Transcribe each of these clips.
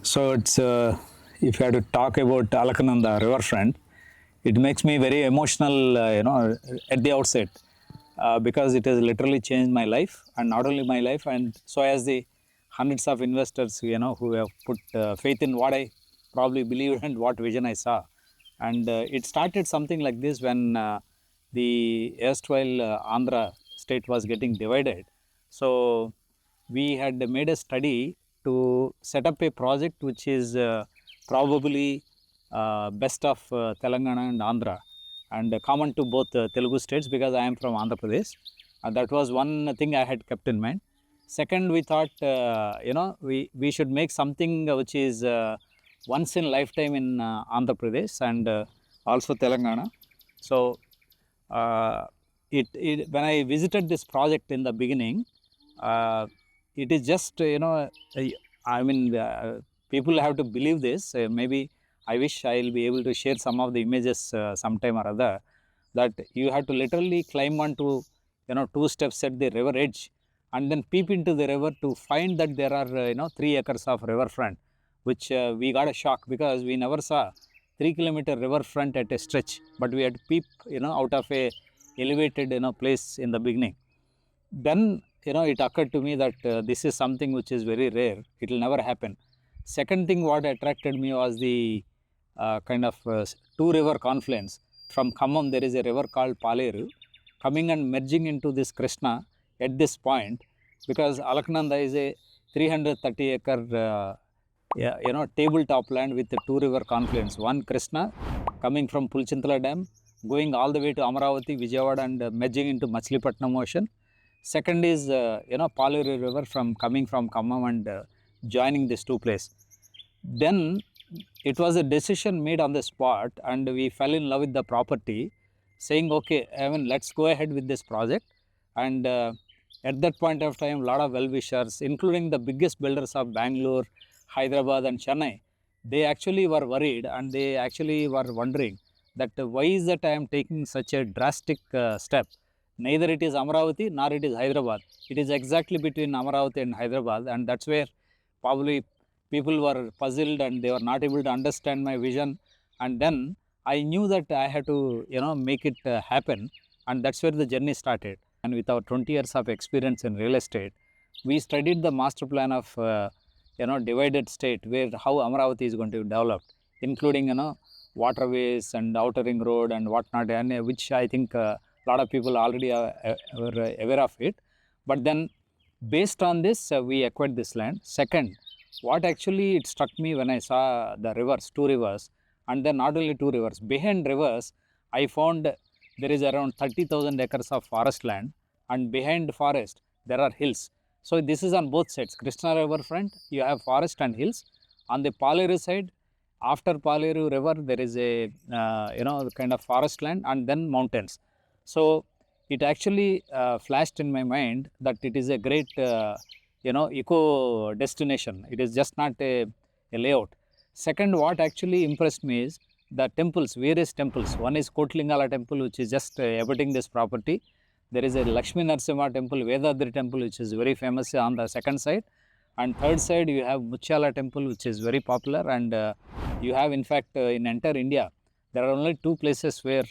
So it's if you have to talk about Alakananda RiverFront, it makes me very emotional, at the outset, because it has literally changed my life, and not only my life, and so as the hundreds of investors, who have put faith in what I probably believed and what vision I saw, and it started something like this when the erstwhile Andhra state was getting divided. So we had made a study to set up a project which is probably best of Telangana and Andhra, and common to both Telugu states, because I am from Andhra Pradesh. That was one thing I had kept in mind. Second, we thought, we should make something which is once in lifetime in Andhra Pradesh and also Telangana. So, when I visited this project in the beginning, it is just, I mean, people have to believe this. Maybe I wish I will be able to share some of the images sometime or other, that you have to literally climb onto, 2 steps at the river edge and then peep into the river to find that there are, 3 acres of riverfront, which we got a shock because we never saw 3-kilometer riverfront at a stretch, but we had to peep, out of a elevated, place in the beginning. Then, it occurred to me that this is something which is very rare. It will never happen. Second thing, what attracted me was the kind of two-river confluence. From Khammam, there is a river called Paleru, coming and merging into this Krishna at this point, because Alaknanda is a 330-acre tabletop land with a two-river confluence. One Krishna coming from Pulchintala Dam, going all the way to Amaravati, Vijayawada, and merging into Machilipatnam Ocean. Second is, Paleru River coming from Khammam and joining these two places. Then it was a decision made on the spot, and we fell in love with the property, saying, okay, let's go ahead with this project. And at that point of time, a lot of well-wishers, including the biggest builders of Bangalore, Hyderabad and Chennai, they actually were worried, and they actually were wondering that why is that I am taking such a drastic step. Neither it is Amaravati nor it is Hyderabad. It is exactly between Amaravati and Hyderabad, and that's where probably people were puzzled and they were not able to understand my vision. And then I knew that I had to, make it happen, and that's where the journey started. And with our 20 years of experience in real estate, we studied the master plan of, divided state, where how Amaravati is going to develop, including, waterways and outer ring road and whatnot, and which I think a lot of people already are aware of it. But then based on this, we acquired this land. Second, what actually it struck me when I saw the rivers, 2 rivers, and then not only 2 rivers, behind rivers, I found there is around 30,000 acres of forest land, and behind forest, there are hills. So this is on both sides. Krishna River front, you have forest and hills. On the Paleru side, after Paleru River, there is a, kind of forest land and then mountains. So it actually flashed in my mind that it is a great, eco destination. It is just not a layout. Second, what actually impressed me is the temples, various temples. One is Kotlingala temple, which is just abutting this property. There is a Lakshmi Narasimha temple, Vedadri temple, which is very famous on the second side. And third side, you have Muchala temple, which is very popular. And you have, in fact, in entire India, there are only 2 places where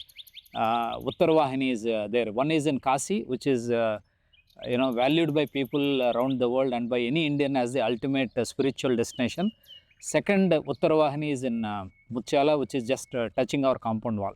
Uttarvahini is there. One is in Kasi, which is, valued by people around the world and by any Indian as the ultimate spiritual destination. Second, Uttarvahini is in Muchala, which is just touching our compound wall.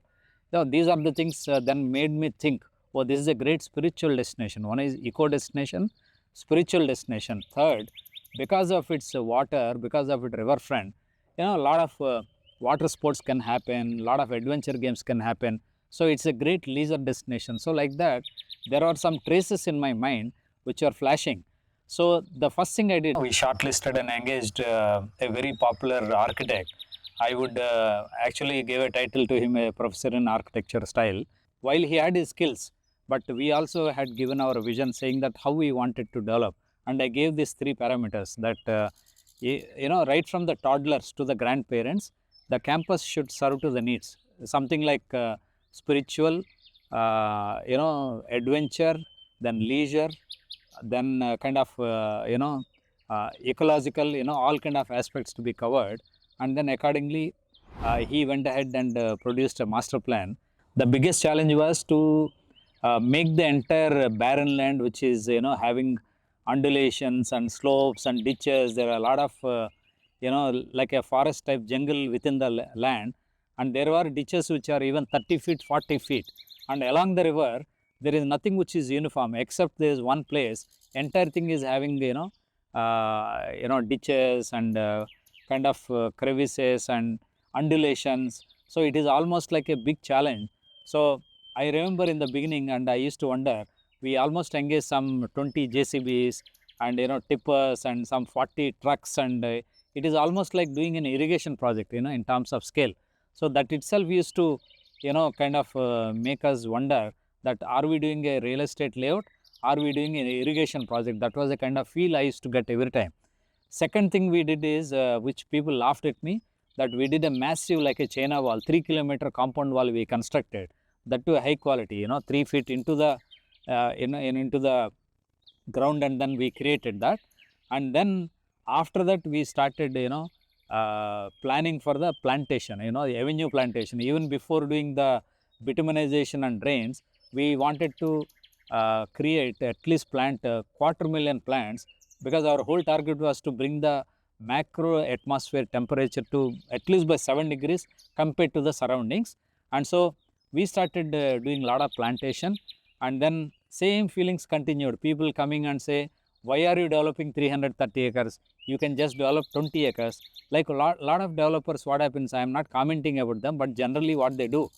So these are the things then made me think, oh, this is a great spiritual destination. One is eco destination, spiritual destination. Third, because of its water, because of its riverfront, a lot of water sports can happen, a lot of adventure games can happen. So it's a great leisure destination. So like that, there are some traces in my mind which are flashing. So the first thing I did, we shortlisted and engaged a very popular architect. I would actually give a title to him, a professor in architecture style, while he had his skills. But we also had given our vision, saying that how we wanted to develop. And I gave these 3 parameters that, right from the toddlers to the grandparents, the campus should serve to the needs. Something like spiritual, adventure, then leisure, then kind of, ecological, all kind of aspects to be covered. And then accordingly, he went ahead and produced a master plan. The biggest challenge was to make the entire barren land, which is, having undulations and slopes and ditches. There are a lot of, like a forest type jungle within the land. And there are ditches which are even 30 feet, 40 feet. And along the river, there is nothing which is uniform, except there is one place. Entire thing is having, ditches and kind of crevices and undulations. So it is almost like a big challenge. So I remember in the beginning, and I used to wonder, we almost engaged some 20 JCBs and tippers and some 40 trucks, and it is almost like doing an irrigation project, in terms of scale. So that itself used to, kind of make us wonder that are we doing a real estate layout? Are we doing an irrigation project? That was a kind of feel I used to get every time. Second thing we did is, which people laughed at me, that we did a massive, like a China wall, 3-kilometer compound wall we constructed, that to a high quality, 3 feet into the, into the ground, and then we created that. And then after that we started, planning for the plantation, the avenue plantation. Even before doing the bituminization and drains, we wanted to create, at least plant 250,000 plants, because our whole target was to bring the macro atmosphere temperature to at least by 7 degrees compared to the surroundings. And so we started doing a lot of plantation, and then same feelings continued. People coming and say, why are you developing 330 acres? You can just develop 20 acres. Like a lot of developers, what happens, I am not commenting about them, but generally what they do,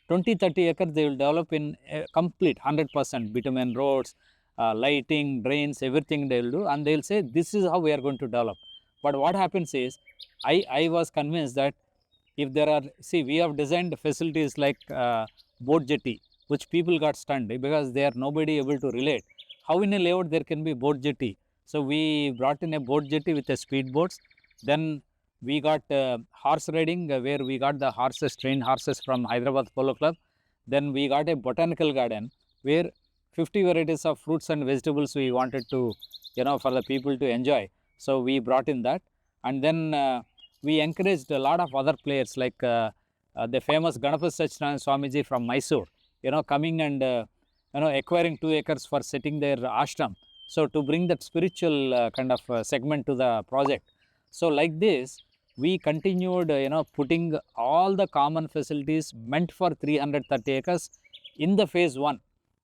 20-30 acres they will develop in complete 100% bitumen roads, lighting, drains, everything they will do, and they will say this is how we are going to develop. But what happens is, I was convinced that if there are, see, we have designed facilities like boat jetty, which people got stunned because they are nobody able to relate. How in a layout there can be boat jetty? So we brought in a boat jetty with a speedboats. Then we got horse riding, where we got the horses, trained horses from Hyderabad Polo Club. Then we got a botanical garden where 50 varieties of fruits and vegetables we wanted to, for the people to enjoy. So we brought in that, and then we encouraged a lot of other players like the famous Ganapati Sachinanda Swamiji from Mysore, coming and acquiring 2 acres for setting their ashram. So to bring that spiritual kind of segment to the project. So like this, we continued, putting all the common facilities meant for 330 acres in the phase 1,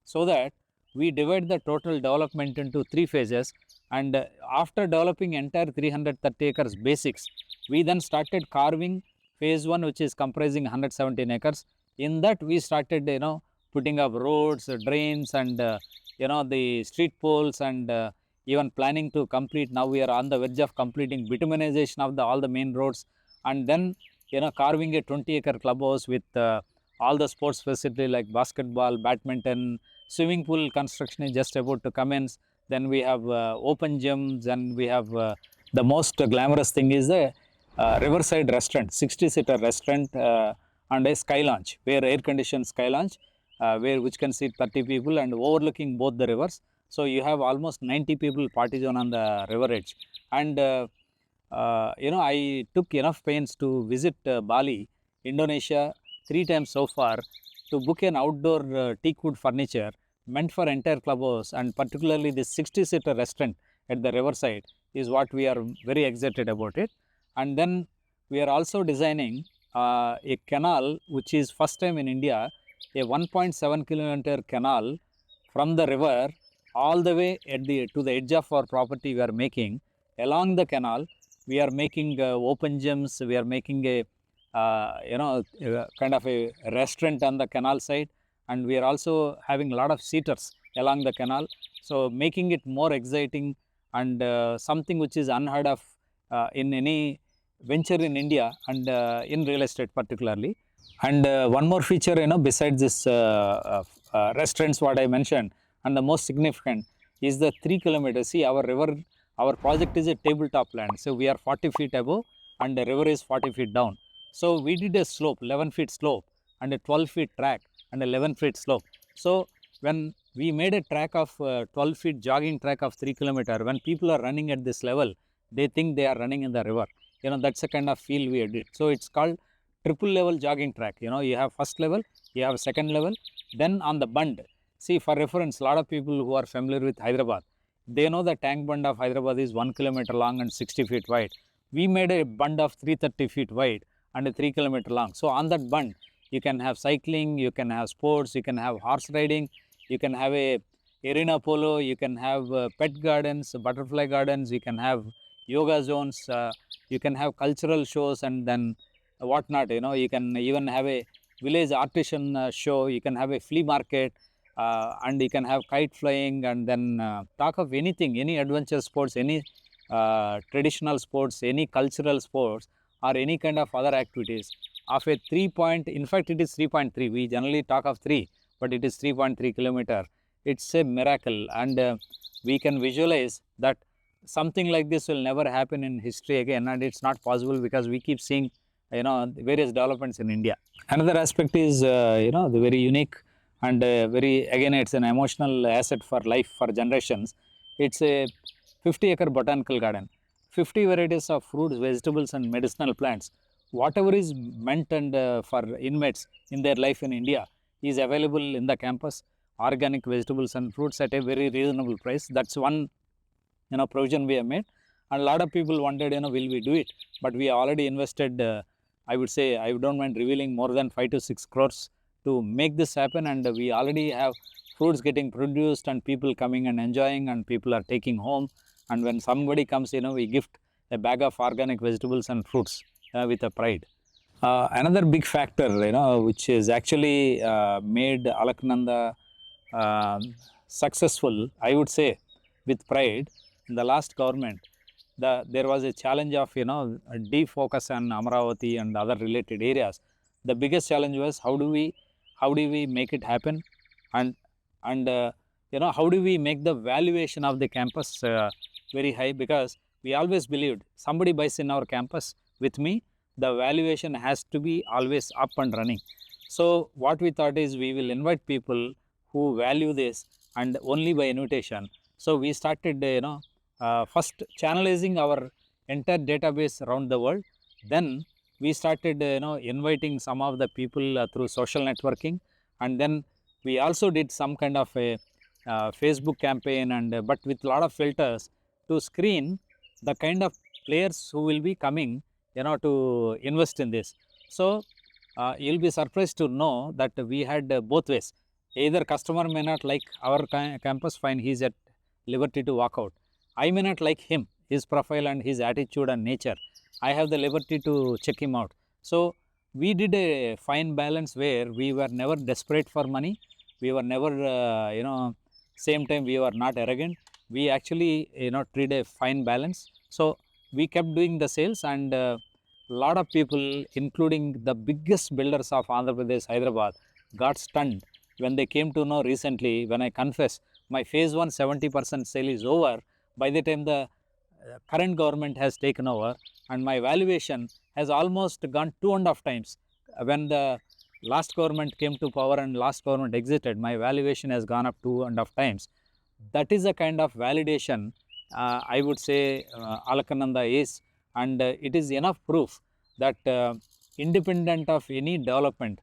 so that we divide the total development into 3 phases. And after developing entire 330 acres basics, we then started carving phase 1, which is comprising 117 acres. In that we started, putting up roads, drains, and the street poles, and even planning to complete. Now we are on the verge of completing bituminization of all the main roads, and then carving a 20-acre clubhouse with all the sports facility like basketball, badminton, swimming pool construction is just about to commence. Then we have open gyms, and we have the most glamorous thing is the riverside restaurant, 60-seater restaurant, and a sky lounge, where air conditioned sky lounge, which can seat 30 people and overlooking both the rivers. So you have almost 90 people party zone on the river edge. And I took enough pains to visit Bali, Indonesia 3 times so far, to book an outdoor teak wood furniture meant for entire clubhouse, and particularly this 60-seater restaurant at the riverside is what we are very excited about it. And then we are also designing a canal, which is first time in India, a 1.7 kilometer canal from the river all the way to the edge of our property. We are making along the canal. We are making open gyms. We are making a kind of a restaurant on the canal side, and we are also having a lot of seaters along the canal. So making it more exciting, and something which is unheard of in any venture in India, and in real estate particularly. And one more feature, besides this restaurants what I mentioned, and the most significant is the 3 kilometers. See, our river, our project is a tabletop land. So we are 40 feet above, and the river is 40 feet down. So we did a slope, 11 feet slope, and a 12 feet track, and 11 feet slope. So when We made a track of 12 feet jogging track of 3 kilometer. When people are running at this level, they think they are running in the river. You know, that's the kind of feel we did. So it's called triple level jogging track. You know, you have first level, you have second level, then on the bund. See, for reference, a lot of people who are familiar with Hyderabad, they know the tank bund of Hyderabad is 1 kilometer long and 60 feet wide. We made a bund of 330 feet wide and 3 kilometer long. So on that bund, you can have cycling, you can have sports, you can have horse riding, you can have a arena polo, you can have pet gardens, butterfly gardens, you can have yoga zones, you can have cultural shows and then whatnot. You know, you can even have a village artisan show, you can have a flea market, and you can have kite flying, and then talk of anything, any adventure sports, any traditional sports, any cultural sports, or any kind of other activities of a 3 point, in fact it is 3.3, we generally talk of 3, but it is 3.3 kilometer. It's a miracle, and we can visualize that something like this will never happen in history again, and it's not possible because we keep seeing, you know, various developments in India. Another aspect is, you know, the very unique and very, again, it's an emotional asset for life, for generations. It's a 50-acre botanical garden, 50 varieties of fruits, vegetables and medicinal plants. Whatever is meant and for inmates in their life in India is available in the campus. Organic vegetables and fruits at a very reasonable price. That's one, you know, provision we have made. And a lot of people wondered, you know, will we do it? But we already invested, I would say, I don't mind revealing, more than 5 to 6 crores to make this happen, and we already have fruits getting produced and people coming and enjoying, and people are taking home. And when somebody comes, you know, we gift a bag of organic vegetables and fruits with a pride. Another big factor, you know, which is actually made Alaknanda successful, I would say, with pride, in the last government, there was a challenge of, you know, a defocus on Amaravati and other related areas. The biggest challenge was how do we make it happen, and you know, how do we make the valuation of the campus very high, because we always believed somebody buys in our campus with me, the valuation has to be always up and running. So what we thought is we will invite people who value this, and only by invitation. So we started, you know, first channelizing our entire database around the world. Then we started, you know, inviting some of the people through social networking, and then we also did some kind of a Facebook campaign, and but with a lot of filters to screen the kind of players who will be coming, you know, to invest in this. So you'll be surprised to know that we had both ways. Either customer may not like our campus, fine, he's at liberty to walk out. I may not like him, his profile and his attitude and nature. I have the liberty to check him out. So we did a fine balance where we were never desperate for money. We were never, you know, same time we were not arrogant. We actually, you know, treat a fine balance. So we kept doing the sales, and lot of people, including the biggest builders of Andhra Pradesh, Hyderabad, got stunned when they came to know recently, when I confess my phase 1 70% sale is over. By the time the current government has taken over, and my valuation has almost gone 2.5 times. When the last government came to power and last government exited, my valuation has gone up 2.5 times. That is a kind of validation, I would say, Alakananda is, and it is enough proof that independent of any development,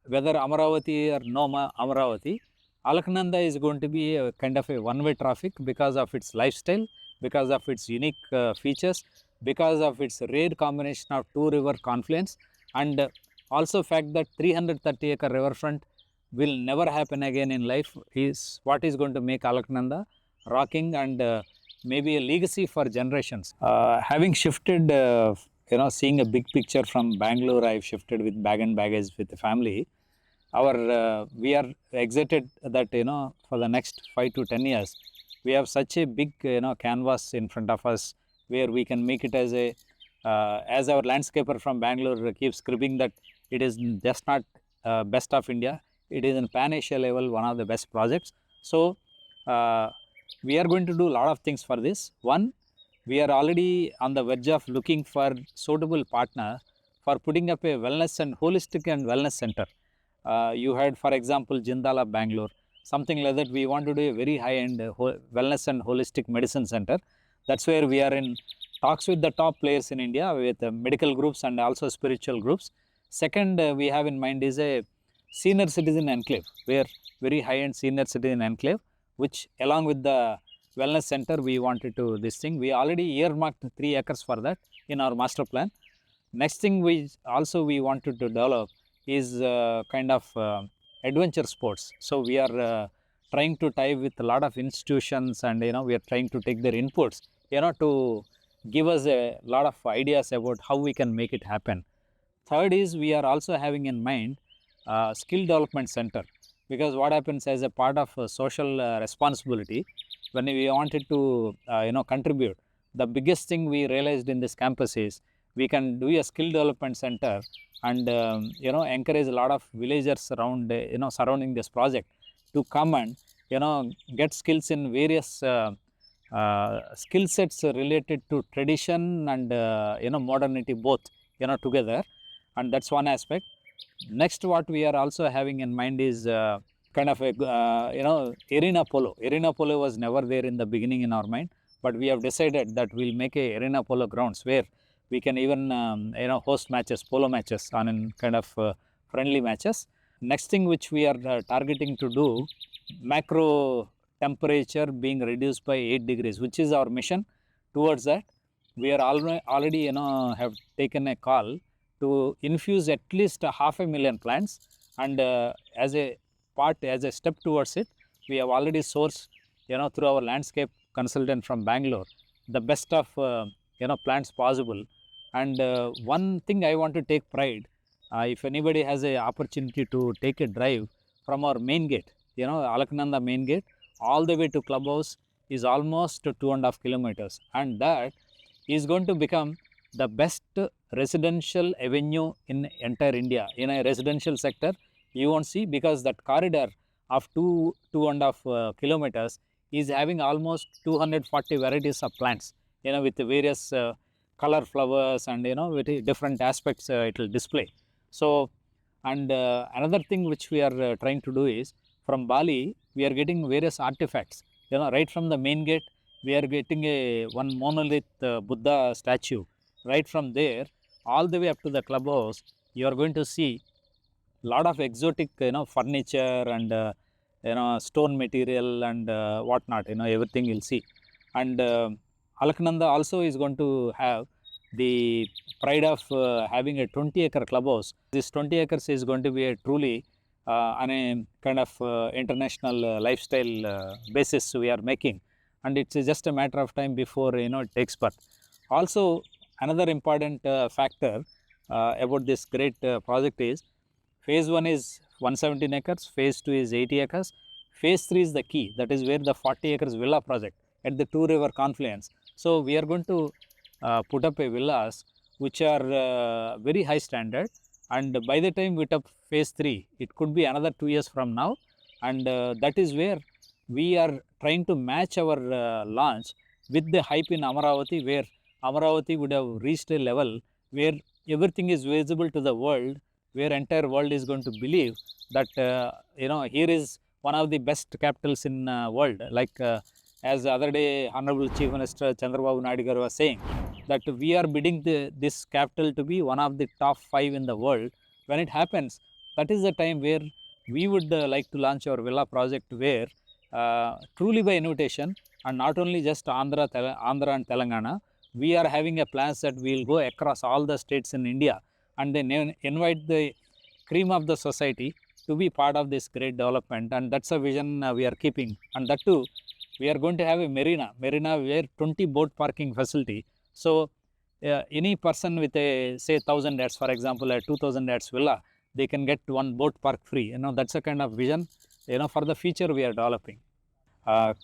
whether Amaravati or no Amaravati, Alaknanda is going to be a kind of a one-way traffic because of its lifestyle, because of its unique features, because of its rare combination of two river confluence, and also fact that 330-acre riverfront will never happen again in life is what is going to make Alaknanda rocking, and maybe a legacy for generations. Having shifted, you know, seeing a big picture from Bangalore, I've shifted with bag and baggage with the family. We are excited that, you know, for the next 5 to 10 years, we have such a big, you know, canvas in front of us where we can make it as a, as our landscaper from Bangalore keeps scribbling that it is just not best of India, it is in Pan-Asia level one of the best projects. So we are going to do a lot of things for this. One, we are already on the verge of looking for suitable partner for putting up a wellness and holistic and wellness center. You had, for example, Jindal of Bangalore. something like that. We want to do a very high-end wellness and holistic medicine center. That's where we are in talks with the top players in India, with medical groups and also spiritual groups. Second, we have in mind is a senior citizen enclave, where very high-end senior citizen enclave, which along with the wellness center, we wanted to this thing. We already earmarked 3 acres for that in our master plan. Next thing we wanted to develop is kind of adventure sports. So we are trying to tie with a lot of institutions, and we are trying to take their inputs, to give us a lot of ideas about how we can make it happen. Third is we are also having in mind skill development center, because what happens as a part of social responsibility, when we wanted to contribute, the biggest thing we realized in this campus is we can do a skill development center and encourage a lot of villagers around surrounding this project to come and get skills in various skill sets related to tradition and modernity, both together, and that's one aspect. Next, what we are also having in mind is kind of a arena polo. Arena polo was never there in the beginning in our mind, but we have decided that we'll make a arena polo grounds where we can even host matches, polo matches on in kind of friendly matches. Next thing which we are targeting to do, macro temperature being reduced by 8 degrees, which is our mission. Towards that, we are already have taken a call to infuse at least 500,000 plants, and as a step towards it, we have already sourced through our landscape consultant from Bangalore the best of plants possible. And one thing I want to take pride, if anybody has a opportunity to take a drive from our main gate, Alaknanda main gate, all the way to clubhouse is almost 2.5 kilometers, and that is going to become the best residential avenue in entire India. In a residential sector, you won't see, because that corridor of 2.5 kilometers is having almost 240 varieties of plants, with various color flowers and with different aspects it will display. So, and another thing which we are trying to do is, from Bali we are getting various artifacts. Right from the main gate we are getting one monolith Buddha statue. Right from there all the way up to the clubhouse, you are going to see lot of exotic furniture and stone material and whatnot, everything you'll see. And Alaknanda also is going to have the pride of having a 20-acre clubhouse. This 20 acres is going to be a truly on a kind of international lifestyle basis we are making, and it's just a matter of time before it takes birth. Also, another important factor about this great project is, phase 1 is 117 acres, phase 2 is 80 acres, phase 3 is the key, that is where the 40 acres villa project at the two river confluence. So we are going to put up a villas which are very high standard, and by the time we top phase 3, it could be another 2 years from now, and that is where we are trying to match our launch with the hype in Amaravati, where Amaravati would have reached a level where everything is visible to the world, where entire world is going to believe that here is one of the best capitals in world. Like as the other day Honorable Chief Minister Chandrababu Naidu garu was saying that we are bidding this capital to be one of the top 5 in the world. When it happens, that is the time where we would like to launch our villa project, where truly by invitation, and not only just Andhra and Telangana, we are having a plans that we will go across all the states in India, and then invite the cream of the society to be part of this great development. And that's a vision we are keeping. And that too, we are going to have a marina where 20 boat parking facility. So any person with a say 1000 acres, for example, a 2000 acres villa, they can get one boat park free. That's a kind of vision for the future we are developing.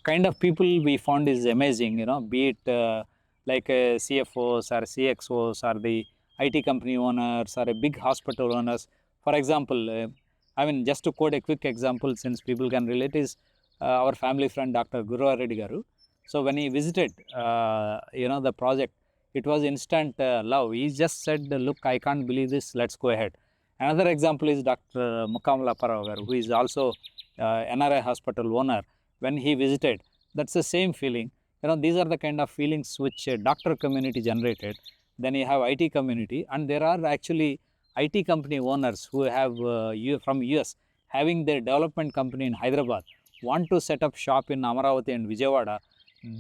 Kind of people we found is amazing, be it like CFOs or CXOs or the IT company owners or a big hospital owners. For example, I mean, just to quote a quick example, since people can relate, is our family friend Dr. Guru Reddy Garu. So when he visited, the project, it was instant love. He just said, look, I can't believe this, let's go ahead. Another example is Dr. Mukamala Paravagar, who is also NRI hospital owner, when he visited, that's the same feeling. These are the kind of feelings which doctor community generated. Then you have IT community, and there are actually IT company owners who have from US having their development company in Hyderabad, want to set up shop in Amaravati and Vijayawada.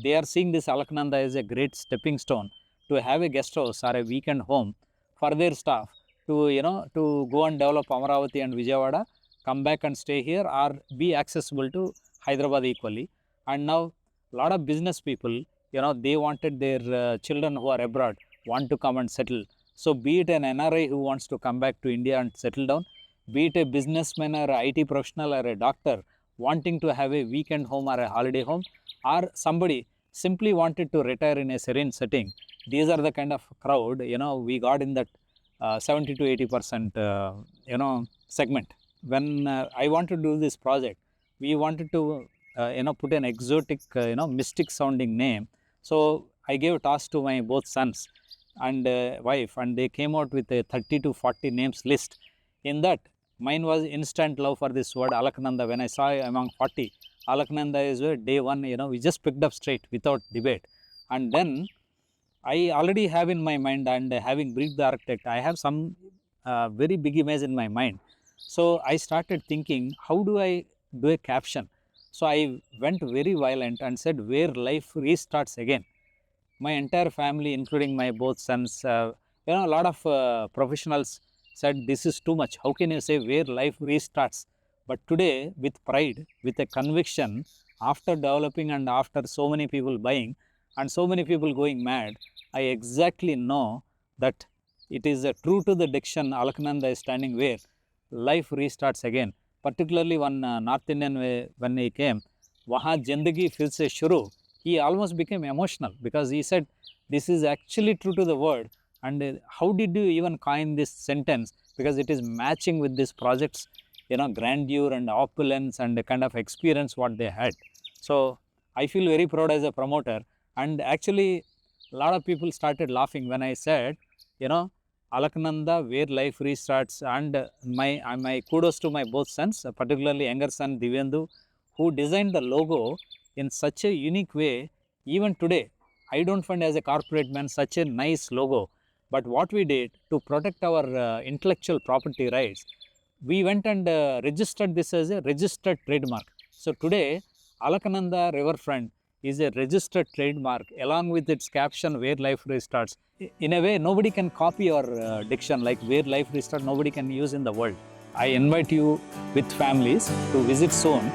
They are seeing this Alaknanda as a great stepping stone to have a guest house or a weekend home for their staff to, to go and develop Amaravati and Vijayawada, come back and stay here, or be accessible to Hyderabad equally. And now a lot of business people, they wanted their children who are abroad want to come and settle. So be it an NRI who wants to come back to India and settle down, be it a businessman or a IT professional or a doctor wanting to have a weekend home or a holiday home, or somebody simply wanted to retire in a serene setting. These are the kind of crowd, we got in that 70 to 80% segment. When I wanted to do this project, we wanted to put an exotic, mystic sounding name. So I gave a task to my both sons and wife, and they came out with a 30 to 40 names list. In that, mine was instant love for this word Alaknanda. When I saw among 40, Alaknanda is day one, we just picked up straight without debate. And then I already have in my mind, and having briefed the architect, I have some very big image in my mind. So I started thinking, how do I do a caption? So I went very violent and said, where life restarts again. My entire family, including my both sons, a lot of professionals said, this is too much. How can you say where life restarts? But today, with pride, with a conviction, after developing and after so many people buying and so many people going mad, I exactly know that it is true to the diction. Alaknanda is standing where life restarts again. Particularly one North Indian, when he came, Waha Jindagi Fir Se Shuru, he almost became emotional because he said, this is actually true to the word. And how did you even coin this sentence? Because it is matching with this project's, grandeur and opulence and the kind of experience what they had. So I feel very proud as a promoter. And actually, a lot of people started laughing when I said, Alaknanda, where life restarts. And my kudos to my both sons, particularly younger son Divyendu, who designed the logo in such a unique way. Even today, I don't find as a corporate man such a nice logo. But what we did to protect our intellectual property rights, we went and registered this as a registered trademark. So today, Alakananda RiverFront is a registered trademark along with its caption, where life restarts. In a way, nobody can copy your diction, like where life restarts, nobody can use in the world. I invite you with families to visit soon